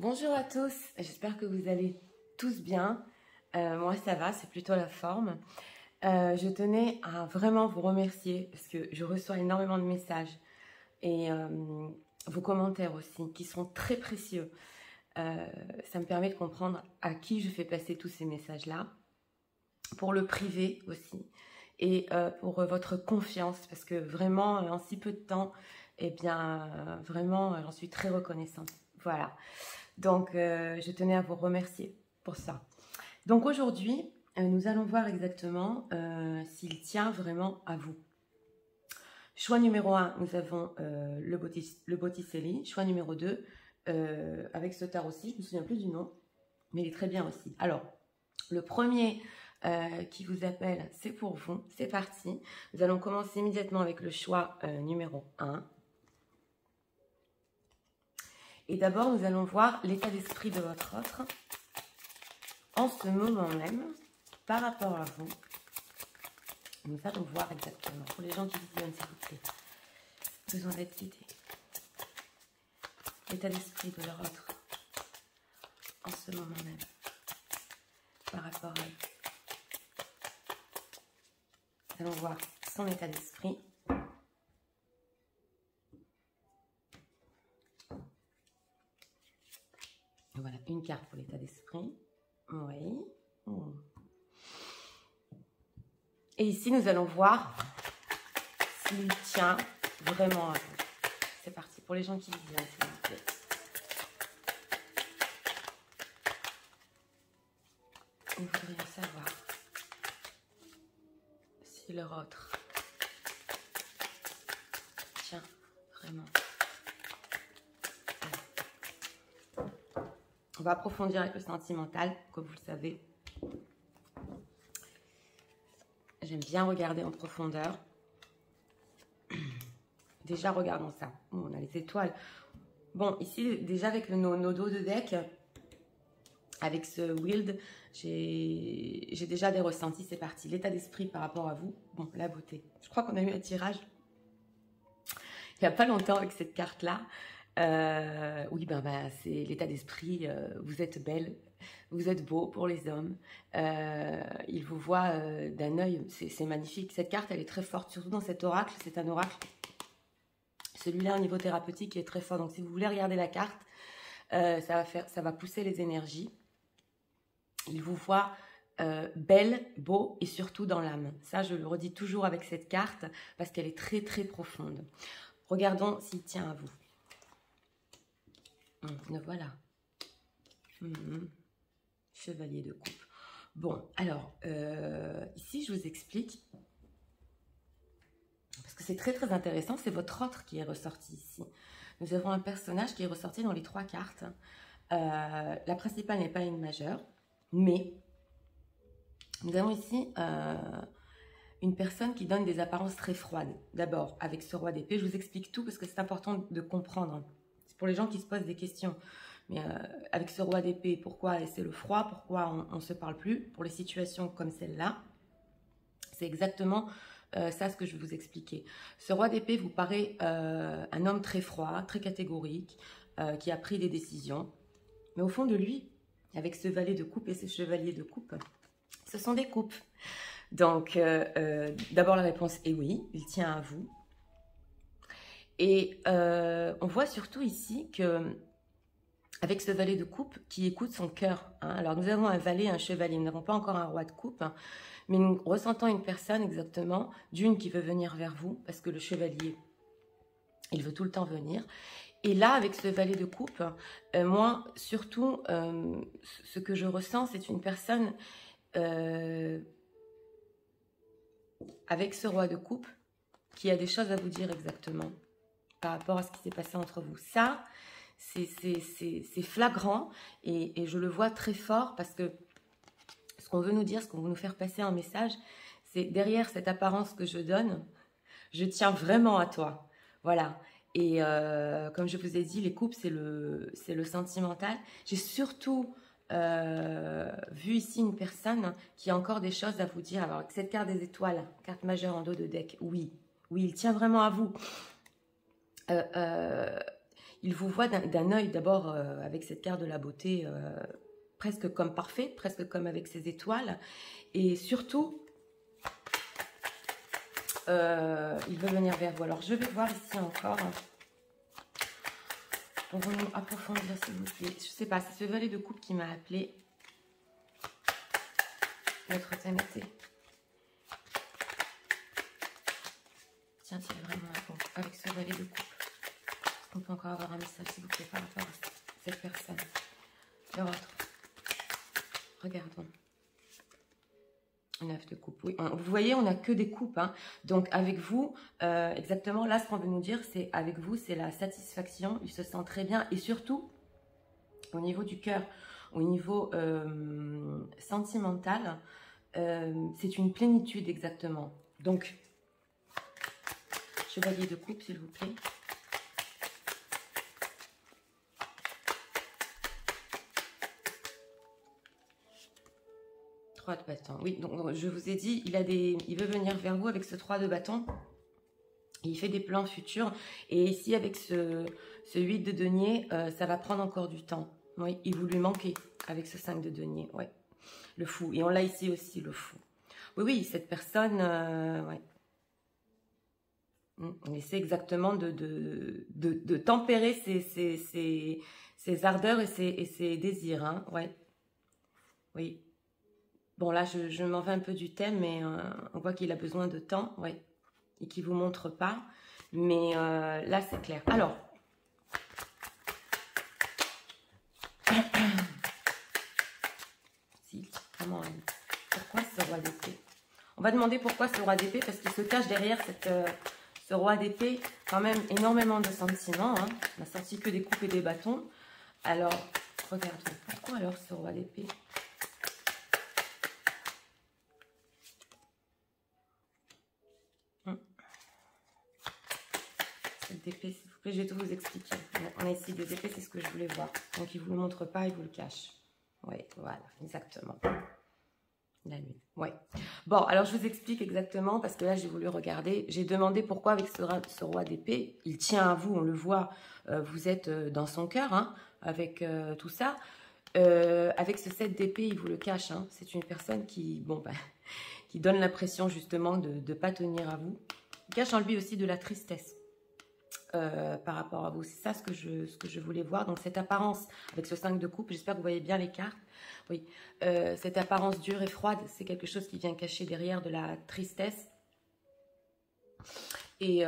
Bonjour à tous, j'espère que vous allez tous bien. Moi ça va, c'est plutôt la forme. Je tenais à vraiment vous remercier parce que je reçois énormément de messages et vos commentaires aussi qui sont très précieux. Ça me permet de comprendre à qui je fais passer tous ces messages-là, pour le privé aussi et pour votre confiance parce que vraiment en si peu de temps, eh bien vraiment j'en suis très reconnaissante. Voilà. Donc, je tenais à vous remercier pour ça. Donc, aujourd'hui, nous allons voir exactement s'il tient vraiment à vous. Choix numéro 1, nous avons le Botticelli. Choix numéro 2, avec ce tarot-ci, je ne me souviens plus du nom, mais il est très bien aussi. Alors, le premier qui vous appelle, c'est pour vous. C'est parti. Nous allons commencer immédiatement avec le choix numéro 1. Et d'abord, nous allons voir l'état d'esprit de votre autre en ce moment même par rapport à vous. Nous allons voir exactement. Pour les gens qui visionnent, s'il vous plaît, besoin d'être guidés. L'état d'esprit de leur autre en ce moment même par rapport à eux. Nous allons voir son état d'esprit. Voilà, une carte pour l'état d'esprit. Oui. Et ici, nous allons voir s'il tient vraiment à vous. C'est parti pour les gens qui visionnent, s'il vous plaît. Nous voudrions savoir si leur autre tient vraiment. On va approfondir avec le sentimental, comme vous le savez. J'aime bien regarder en profondeur. Déjà, regardons ça. On a les étoiles. Bon, ici, déjà avec nos dos de deck, avec ce Wild, j'ai déjà des ressentis. C'est parti. L'état d'esprit par rapport à vous. Bon, la beauté. Je crois qu'on a eu un tirage il n'y a pas longtemps avec cette carte-là. Oui, c'est l'état d'esprit. Vous êtes belle, vous êtes beau pour les hommes. Il vous voit d'un œil, c'est magnifique. Cette carte, elle est très forte, surtout dans cet oracle. C'est un oracle. Celui-là, au niveau thérapeutique, il est très fort. Donc, si vous voulez regarder la carte, ça va pousser les énergies. Il vous voit belle, beau et surtout dans l'âme. Ça, je le redis toujours avec cette carte parce qu'elle est très, très profonde. Regardons s'il tient à vous. Le voilà. Chevalier de coupe. Bon, alors, ici, je vous explique. Parce que c'est très, très intéressant. C'est votre autre qui est ressorti ici. Nous avons un personnage qui est ressorti dans les 3 cartes. La principale n'est pas une majeure. Mais, nous avons ici une personne qui donne des apparences très froides. D'abord, avec ce roi d'épée, je vous explique tout parce que c'est important de comprendre. C'est pour les gens qui se posent des questions. Mais avec ce roi d'épée, pourquoi c'est le froid? Pourquoi on ne se parle plus? Pour les situations comme celle-là, c'est exactement ça ce que je vais vous expliquer. Ce roi d'épée vous paraît un homme très froid, très catégorique, qui a pris des décisions. Mais au fond de lui, avec ce valet de coupe et ce chevalier de coupe, ce sont des coupes. Donc, d'abord la réponse est oui, il tient à vous. Et on voit surtout ici que avec ce valet de coupe qui écoute son cœur. Hein. Alors, nous avons un valet, un chevalier. Nous n'avons pas encore un roi de coupe, hein, mais nous ressentons une personne exactement, d'une qui veut venir vers vous, parce que le chevalier, il veut tout le temps venir. Et là, avec ce valet de coupe, moi, surtout, ce que je ressens, c'est une personne avec ce roi de coupe qui a des choses à vous dire exactement par rapport à ce qui s'est passé entre vous. Ça, c'est flagrant et je le vois très fort parce que ce qu'on veut nous dire, ce qu'on veut nous faire passer un message, c'est derrière cette apparence que je donne, je tiens vraiment à toi. Voilà. Et comme je vous ai dit, les coupes, c'est le sentimental. J'ai surtout vu ici une personne qui a encore des choses à vous dire. Alors, avec cette carte des étoiles, carte majeure en dos de deck, oui, il tient vraiment à vous. il vous voit d'un œil d'abord avec cette carte de la beauté presque comme parfait, presque comme avec ses étoiles. Et surtout, il veut venir vers vous. Alors, je vais voir ici encore. Pour vous approfondir, s'il vous plaît. Je sais pas, c'est ce valet de coupe qui m'a appelé. Notre thème était. Tient-il vraiment à vous avec ce valet de coupe? Est-ce qu'on peut encore avoir un message, s'il vous plaît, par rapport à cette personne? Le vôtre. Regardons. 9 de coupe, oui. Vous voyez, on n'a que des coupes. Hein. Donc, avec vous, exactement, là, ce qu'on veut nous dire, c'est avec vous, c'est la satisfaction. Il se sent très bien. Et surtout, au niveau du cœur, au niveau sentimental, c'est une plénitude, exactement. Donc, chevalier de coupe, s'il vous plaît. De bâton. Oui, donc je vous ai dit, il veut venir vers vous avec ce 3 de bâton. Il fait des plans futurs. Et ici, avec ce 8 de denier, ça va prendre encore du temps. Oui, il vous lui manquez avec ce 5 de denier. Ouais. Le fou. Et on l'a ici aussi, le fou. Oui, oui, cette personne, ouais. On essaie exactement de tempérer ses ardeurs et ses désirs. Hein. Ouais. Oui. Bon, là, je m'en vais un peu du thème, mais on voit qu'il a besoin de temps, ouais, et qu'il ne vous montre pas. Mais là, c'est clair. Alors, si, comment, pourquoi ce roi d'épée? On va demander pourquoi ce roi d'épée, parce qu'il se cache derrière ce roi d'épée quand même énormément de sentiments. Hein. On n'a sorti que des coupes et des bâtons. Alors, regardons, pourquoi alors ce roi d'épée? D'épée, s'il vous plaît, je vais tout vous expliquer. On a ici des épées, c'est ce que je voulais voir. Donc, il ne vous le montre pas, il vous le cache. Oui, voilà, exactement. La lune, oui. Bon, alors, je vous explique exactement, parce que là, j'ai voulu regarder. J'ai demandé pourquoi avec ce roi d'épée, il tient à vous, on le voit, vous êtes dans son cœur, hein, avec tout ça. Avec ce 7 d'épée, il vous le cache. Hein. C'est une personne qui, bon, bah, qui donne l'impression, justement, de ne pas tenir à vous. Il cache en lui aussi de la tristesse. Par rapport à vous. C'est ça ce que je voulais voir. Donc, cette apparence avec ce 5 de coupe, j'espère que vous voyez bien les cartes. Oui, cette apparence dure et froide, c'est quelque chose qui vient cacher derrière de la tristesse. Et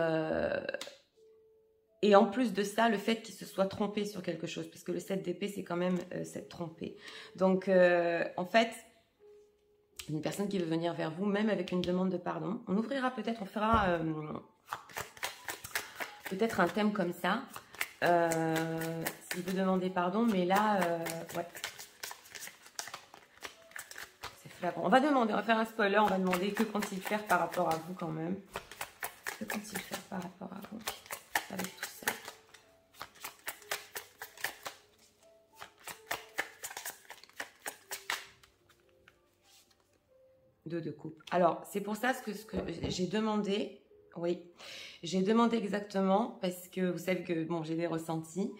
en plus de ça, le fait qu'il se soit trompé sur quelque chose, parce que le 7 d'épée, c'est quand même s'être trompé. Donc, en fait, une personne qui veut venir vers vous, même avec une demande de pardon, on ouvrira peut-être, on fera... peut-être un thème comme ça, s'il veut demander pardon, mais là, ouais, c'est flagrant. On va faire un spoiler, on va demander que compte-t-il faire par rapport à vous quand même. Que compte-t-il faire par rapport à vous avec tout ça? Deux de coupe. Alors, c'est pour ça ce que j'ai demandé, oui. J'ai demandé exactement parce que vous savez que bon, j'ai des ressentis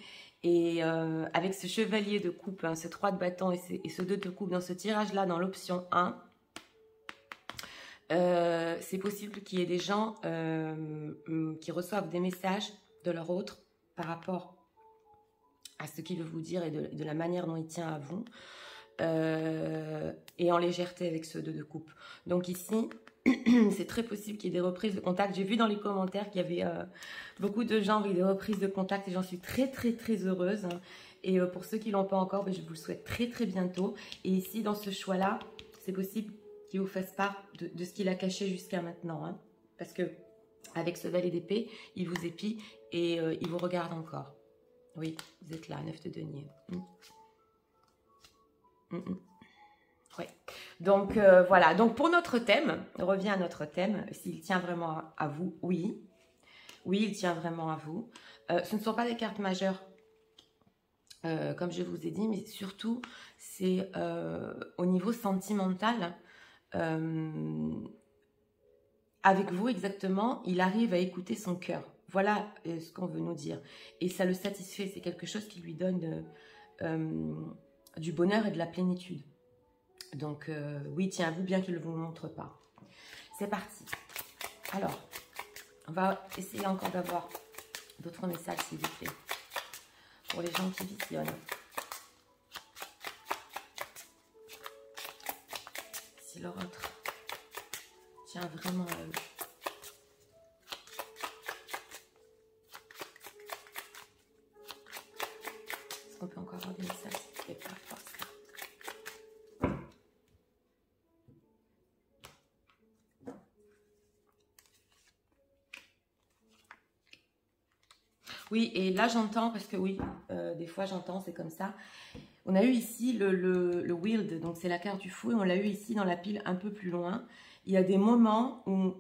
et avec ce chevalier de coupe, hein, ce 3 de bâton et ce 2 de coupe dans ce tirage-là, dans l'option 1, c'est possible qu'il y ait des gens qui reçoivent des messages de leur autre par rapport à ce qu'il veut vous dire et de la manière dont il tient à vous et en légèreté avec ce 2 de coupe. Donc ici... c'est très possible qu'il y ait des reprises de contact. J'ai vu dans les commentaires qu'il y avait beaucoup de gens avec des reprises de contact et j'en suis très heureuse. Hein. Et pour ceux qui ne l'ont pas encore, ben, je vous le souhaite très bientôt. Et ici, dans ce choix-là, c'est possible qu'il vous fasse part de ce qu'il a caché jusqu'à maintenant. Hein. Parce que avec ce valet d'épée, il vous épie et il vous regarde encore. Oui, vous êtes là, 9 de denier. Ouais. Donc, voilà. Donc, pour notre thème, on revient à notre thème. S'il tient vraiment à vous, oui. Oui, il tient vraiment à vous. Ce ne sont pas des cartes majeures, comme je vous ai dit, mais surtout, c'est au niveau sentimental. Avec vous, exactement, il arrive à écouter son cœur. Voilà ce qu'on veut nous dire. Et ça le satisfait, c'est quelque chose qui lui donne du bonheur et de la plénitude. Donc oui, tiens à vous, bien qu'il ne vous le montre pas. C'est parti. Alors, on va essayer encore d'avoir d'autres messages, s'il vous plaît, pour les gens qui visionnent. Si leur autre tient vraiment à eux. Est-ce qu'on peut encore avoir des messages, s'il vous plaît, par rapport à ça? Oui, et là j'entends, parce que oui, des fois j'entends, c'est comme ça. On a eu ici le Wild, donc c'est la carte du fou, et on l'a eu ici dans la pile un peu plus loin. Il y a des moments où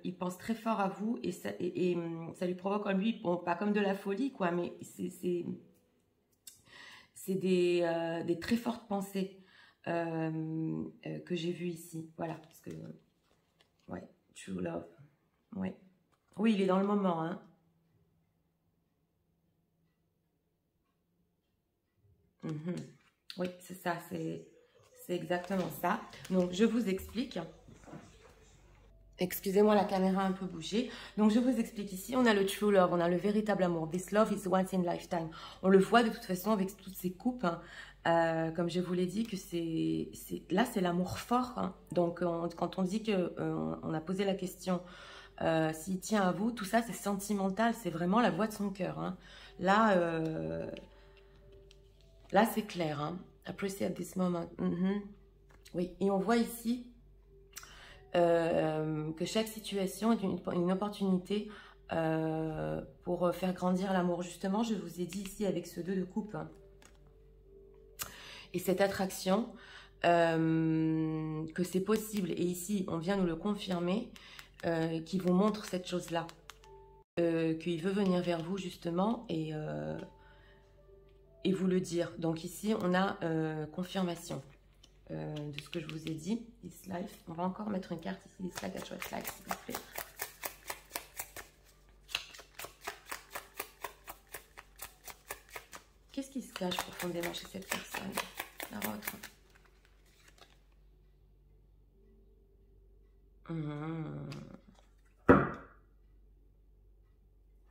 il pense très fort à vous et ça lui provoque en lui, bon, pas comme de la folie, quoi, mais c'est des très fortes pensées que j'ai vues ici. Voilà, parce que, ouais, true love, ouais. Oui, il est dans le moment, hein. Oui, c'est ça, c'est exactement ça. Donc, je vous explique. Excusez-moi, la caméra a un peu bougé. Donc, je vous explique ici, on a le true love, on a le véritable amour. This love is once in lifetime. On le voit de toute façon avec toutes ces coupes, hein. Comme je vous l'ai dit, que là, c'est l'amour fort, hein. Donc, quand on dit que on a posé la question s'il tient à vous, tout ça, c'est sentimental, c'est vraiment la voix de son cœur, hein. Là, là, c'est clair, hein. Appreciate this moment. Oui, et on voit ici que chaque situation est une opportunité pour faire grandir l'amour. Justement, je vous ai dit ici avec ce 2 de coupe, hein. Et cette attraction, que c'est possible. Et ici, on vient nous le confirmer, qui vous montre cette chose-là. Qu'il veut venir vers vous, justement, et vous le dire. Donc ici, on a confirmation de ce que je vous ai dit. This life. On va encore mettre une carte ici. This life, s'il vous plaît. Qu'est-ce qui se cache profondément chez cette personne? La vôtre.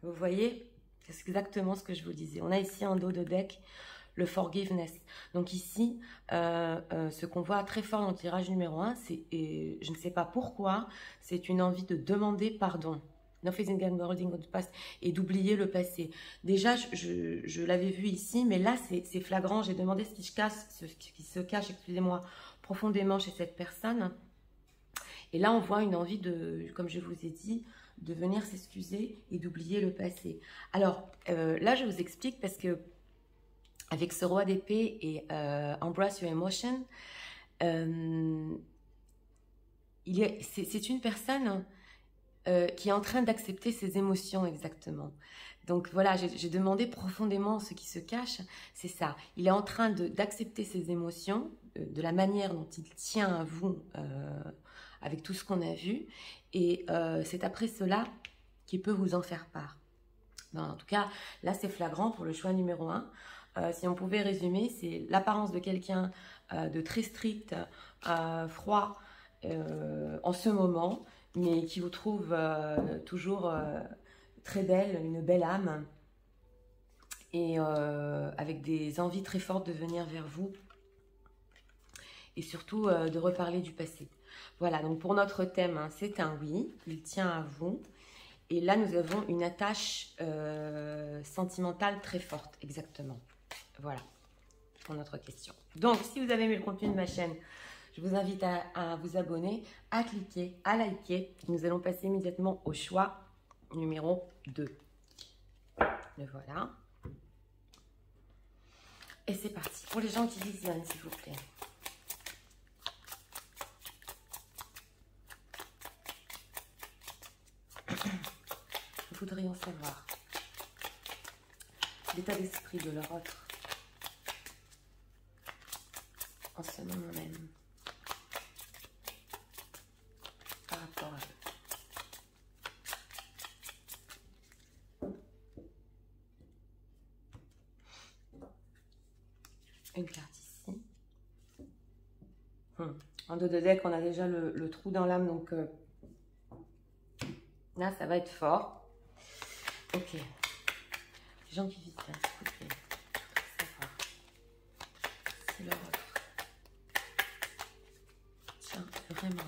Vous voyez? C'est exactement ce que je vous disais. On a ici en dos de deck le forgiveness. Donc ici, ce qu'on voit très fort dans le tirage numéro 1, c'est, je ne sais pas pourquoi, c'est une envie de demander pardon. Et d'oublier le passé. Déjà, je l'avais vu ici, mais là, c'est flagrant. J'ai demandé ce qui se cache, excusez-moi, profondément chez cette personne. Et là, on voit une envie de, comme je vous ai dit, de venir s'excuser et d'oublier le passé. Alors, là, je vous explique parce que avec ce roi d'épée et Embrace Your Emotion, c'est une personne qui est en train d'accepter ses émotions exactement. Donc voilà, j'ai demandé profondément ce qui se cache, c'est ça. Il est en train d'accepter ses émotions, de la manière dont il tient à vous, avec tout ce qu'on a vu, et c'est après cela qu'il peut vous en faire part. Ben, en tout cas, là c'est flagrant pour le choix numéro 1. Si on pouvait résumer, c'est l'apparence de quelqu'un de très strict, froid en ce moment, mais qui vous trouve toujours très belle, une belle âme, et avec des envies très fortes de venir vers vous, et surtout de reparler du passé. Voilà, donc pour notre thème, hein, c'est un oui, il tient à vous, et là nous avons une attache sentimentale très forte, exactement. Voilà, pour notre question. Donc, si vous avez aimé le contenu de ma chaîne, je vous invite à vous abonner, à cliquer, à liker. Nous allons passer immédiatement au choix numéro 2. Le voilà. Et c'est parti. Pour les gens qui visionnent, s'il vous plaît. Nous voudrions savoir l'état d'esprit de leur autre en ce moment même. Par rapport à eux. Une carte ici. En dos de deck, on a déjà le trou dans l'âme, donc là, ça va être fort. Ok. Les gens qui vivent ça, s'il vous plaît. Savoir. C'est leur offre. Tiens, vraiment.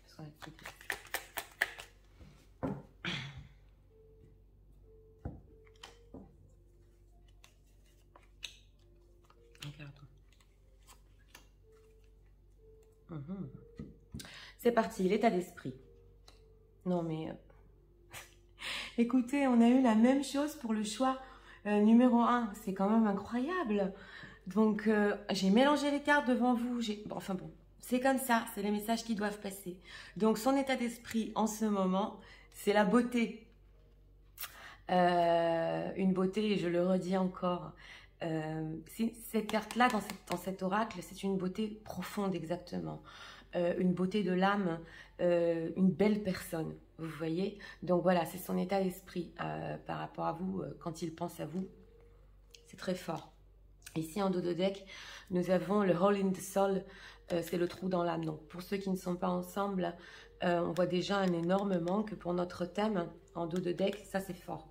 Parce qu'on a tout dit. C'est parti, l'état d'esprit. Non mais... Écoutez, on a eu la même chose pour le choix numéro 1. C'est quand même incroyable. Donc, j'ai mélangé les cartes devant vous. Bon, enfin bon, c'est comme ça. C'est les messages qui doivent passer. Donc, son état d'esprit en ce moment, c'est la beauté. Une beauté, et je le redis encore, cette carte-là, dans cet oracle, c'est une beauté profonde exactement. Une beauté de l'âme, une belle personne, vous voyez. Donc voilà, c'est son état d'esprit par rapport à vous, quand il pense à vous. C'est très fort. Ici, en dos de deck, nous avons le Hole in the Soul, c'est le trou dans l'âme. Donc pour ceux qui ne sont pas ensemble, on voit déjà un énorme manque pour notre thème en dos de deck. Ça, c'est fort.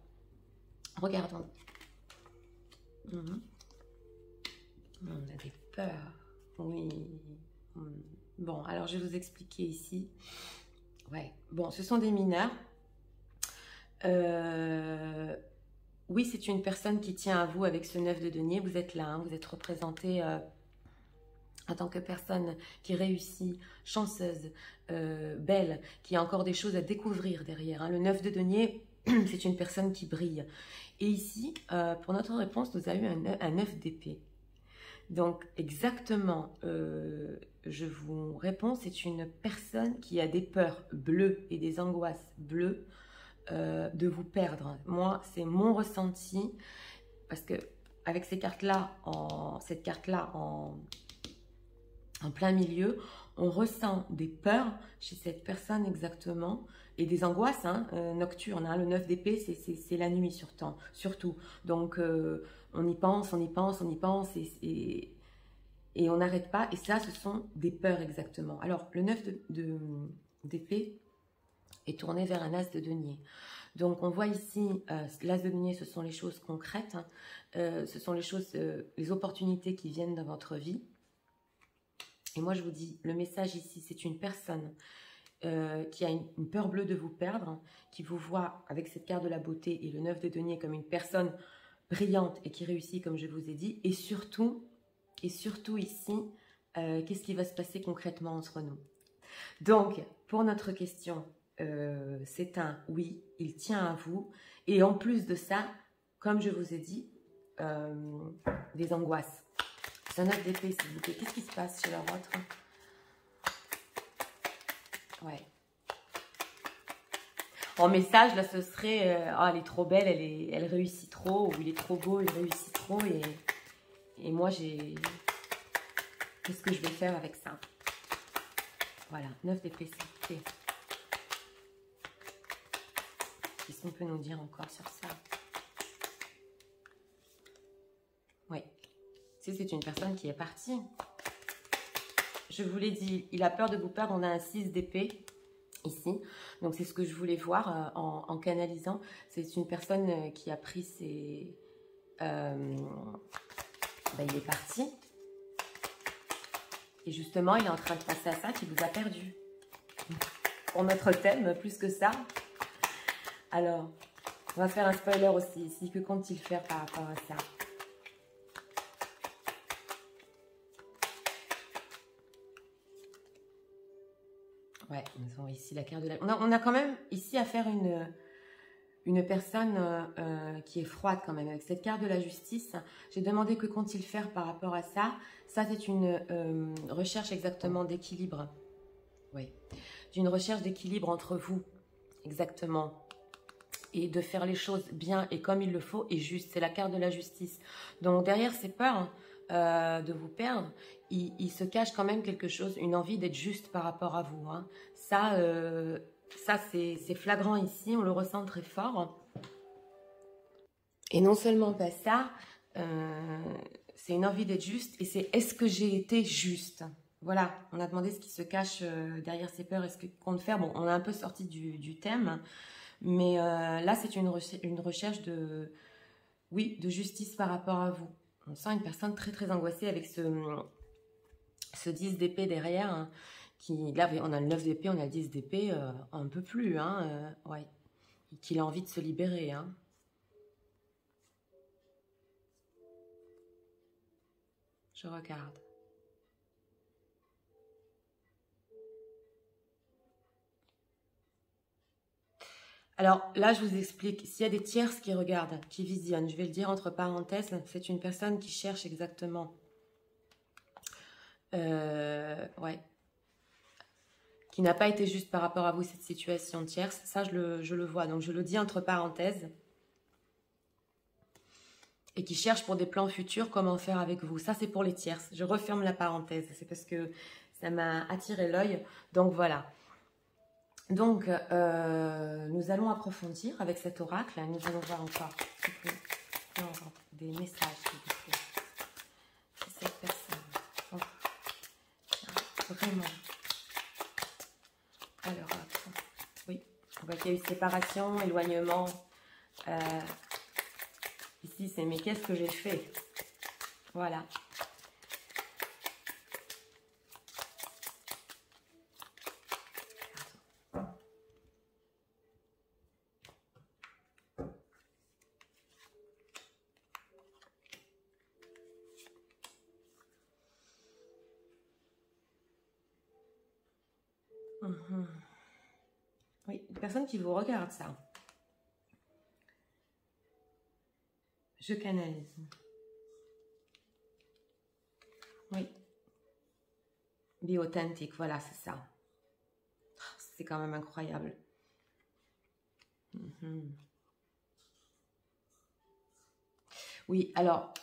Regardons. On a des peurs. Oui. Bon, alors je vais vous expliquer ici. Ouais, bon, ce sont des mineurs. Oui, c'est une personne qui tient à vous avec ce 9 de denier. Vous êtes là, hein, vous êtes représenté en tant que personne qui réussit, chanceuse, belle, qui a encore des choses à découvrir derrière. Hein. Le 9 de denier, c'est une personne qui brille. Et ici, pour notre réponse, nous avons eu un 9 d'épée. Donc, exactement, je vous réponds, c'est une personne qui a des peurs bleues et des angoisses bleues de vous perdre. Moi, c'est mon ressenti, parce que avec ces cartes-là, cette carte-là en plein milieu, on ressent des peurs chez cette personne exactement, et des angoisses nocturnes. Hein. Le 9 d'épée, c'est la nuit surtout. Donc, on y pense, on y pense, on y pense, et on n'arrête pas. Et ça, ce sont des peurs exactement. Alors, le 9 d'épée est tourné vers un as de denier. Donc, on voit ici, l'as de denier, ce sont les choses concrètes. Hein. Ce sont les choses, les opportunités qui viennent dans votre vie. Et moi, je vous dis, le message ici, c'est une personne qui a une peur bleue de vous perdre, hein, qui vous voit avec cette carte de la beauté et le 9 de denier comme une personne brillante et qui réussit, comme je vous ai dit. Et surtout ici, qu'est-ce qui va se passer concrètement entre nous? Donc, pour notre question, c'est un oui, il tient à vous. Et en plus de ça, comme je vous ai dit, des angoisses. C'est un 9 d'épée, s'il vous plaît. Qu'est-ce qui se passe chez leur autre? Ouais. En message, là, ce serait oh, elle est trop belle, elle réussit trop, ou il est trop beau, il réussit trop, et moi, qu'est-ce que je vais faire avec ça? Voilà, 9 d'épée, s'il vous plaît. Qu'est-ce qu'on peut nous dire encore sur ça? Oui. Si c'est une personne qui est partie. Je vous l'ai dit, il a peur de vous perdre. On a un 6 d'épée ici. Donc, c'est ce que je voulais voir en canalisant. C'est une personne qui a pris ses... il est parti. Et justement, il est en train de passer à ça, qui vous a perdu. Pour notre thème, plus que ça. Alors, on va faire un spoiler aussi ici. Que compte-t-il faire par rapport à ça? Ouais, nous avons ici la carte de la... On a quand même ici à faire une personne qui est froide quand même. Avec cette carte de la justice, j'ai demandé que compte-t-il faire par rapport à ça. Ça, c'est une recherche exactement d'équilibre. Oui, d'une recherche d'équilibre entre vous, exactement. Et de faire les choses bien et comme il le faut et juste. C'est la carte de la justice. Donc, derrière ces peurs de vous perdre, il se cache quand même quelque chose, une envie d'être juste par rapport à vous. Hein. Ça c'est flagrant ici, on le ressent très fort. Et non seulement pas ça, c'est une envie d'être juste et c'est est-ce que j'ai été juste? Voilà, on a demandé ce qui se cache derrière ces peurs et ce qu'on compte faire. Bon, on a un peu sorti du thème, mais là, c'est une recherche de, oui, de justice par rapport à vous. On sent une personne très très angoissée avec ce 10 d'épée derrière, hein, qui, là, on a le 9 d'épée, on a le 10 d'épée, un peu plus, hein, ouais, qu'il a envie de se libérer, hein. Je regarde. Alors là, je vous explique. S'il y a des tierces qui regardent, qui visionnent, je vais le dire entre parenthèses, c'est une personne qui cherche exactement. Ouais. Qui n'a pas été juste par rapport à vous, cette situation tierce. Ça, je le vois. Donc, je le dis entre parenthèses. Et qui cherche pour des plans futurs comment faire avec vous. Ça, c'est pour les tierces. Je referme la parenthèse. C'est parce que ça m'a attiré l'œil. Donc, voilà. Donc, nous allons approfondir avec cet oracle. Nous allons voir encore des messages s'il vous plaît. C'est cette personne. Donc, vraiment. Alors, oui, on voit qu'il y a eu séparation, éloignement. Ici, c'est mais qu'est-ce que j'ai fait? Voilà. Oui, une personne qui vous regarde, ça. Je canalise. Oui. Be authentique, voilà, c'est ça. C'est quand même incroyable. Oui, alors,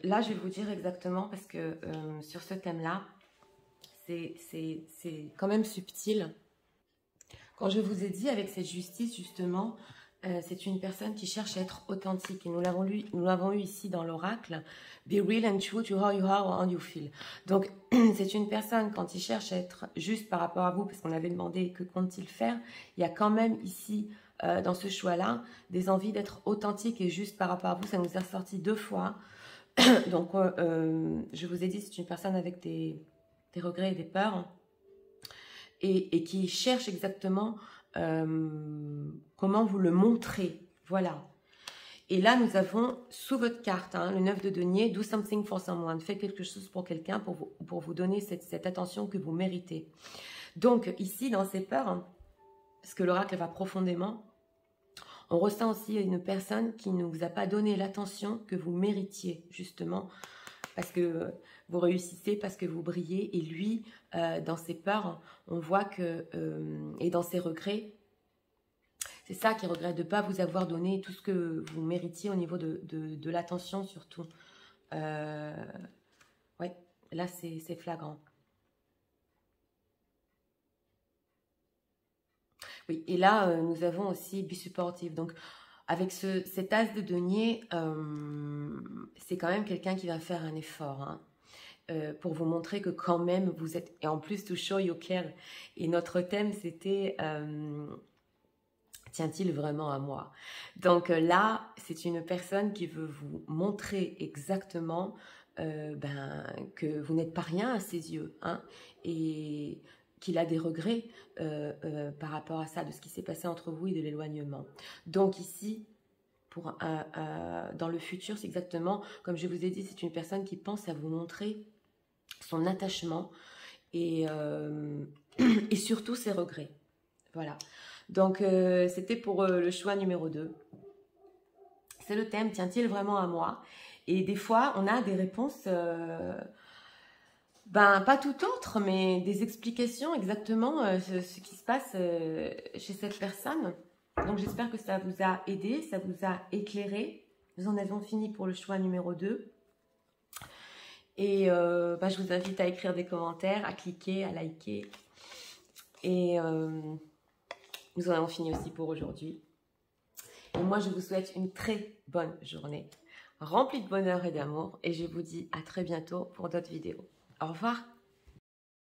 là, je vais vous dire exactement, parce que sur ce thème-là, c'est quand même subtil. Quand je vous ai dit avec cette justice, justement, c'est une personne qui cherche à être authentique. Et nous l'avons eu ici dans l'oracle. Be real and true to how you are or how you feel. Donc, c'est une personne, quand il cherche à être juste par rapport à vous, parce qu'on avait demandé que compte-t-il faire, il y a quand même ici, dans ce choix-là, des envies d'être authentique et juste par rapport à vous. Ça nous a sorti 2 fois. Donc, je vous ai dit, c'est une personne avec des regrets et des peurs. Et qui cherche exactement comment vous le montrer. Voilà. Et là, nous avons sous votre carte, hein, le 9 de denier, do something for someone. Faites quelque chose pour quelqu'un pour vous donner cette attention que vous méritez. Donc, ici, dans ces peurs, hein, parce que l'oracle va profondément, on ressent aussi une personne qui ne vous a pas donné l'attention que vous méritiez, justement, parce que vous réussissez, parce que vous brillez. Et lui, dans ses peurs, on voit que, et dans ses regrets, c'est ça qu'il regrette, de ne pas vous avoir donné tout ce que vous méritiez au niveau de l'attention surtout. Ouais, là c'est flagrant. Oui, et là nous avons aussi be supportive. Donc avec cet as de denier, c'est quand même quelqu'un qui va faire un effort, hein. Pour vous montrer que quand même vous êtes, et en plus to show you care. Et notre thème c'était tient-il vraiment à moi? Donc là, c'est une personne qui veut vous montrer exactement que vous n'êtes pas rien à ses yeux, hein, et qu'il a des regrets par rapport à ça, de ce qui s'est passé entre vous et de l'éloignement. Donc ici, dans le futur, c'est exactement, comme je vous ai dit, c'est une personne qui pense à vous montrer son attachement et surtout ses regrets. Voilà. Donc, c'était pour le choix numéro 2. C'est le thème, tient-il vraiment à moi? Et des fois, on a des réponses, pas tout autre, mais des explications exactement ce qui se passe chez cette personne. Donc, j'espère que ça vous a aidé, ça vous a éclairé. Nous en avons fini pour le choix numéro 2. Et je vous invite à écrire des commentaires, à cliquer, à liker. Et nous en avons fini aussi pour aujourd'hui. Et moi, je vous souhaite une très bonne journée, remplie de bonheur et d'amour. Et je vous dis à très bientôt pour d'autres vidéos. Au revoir.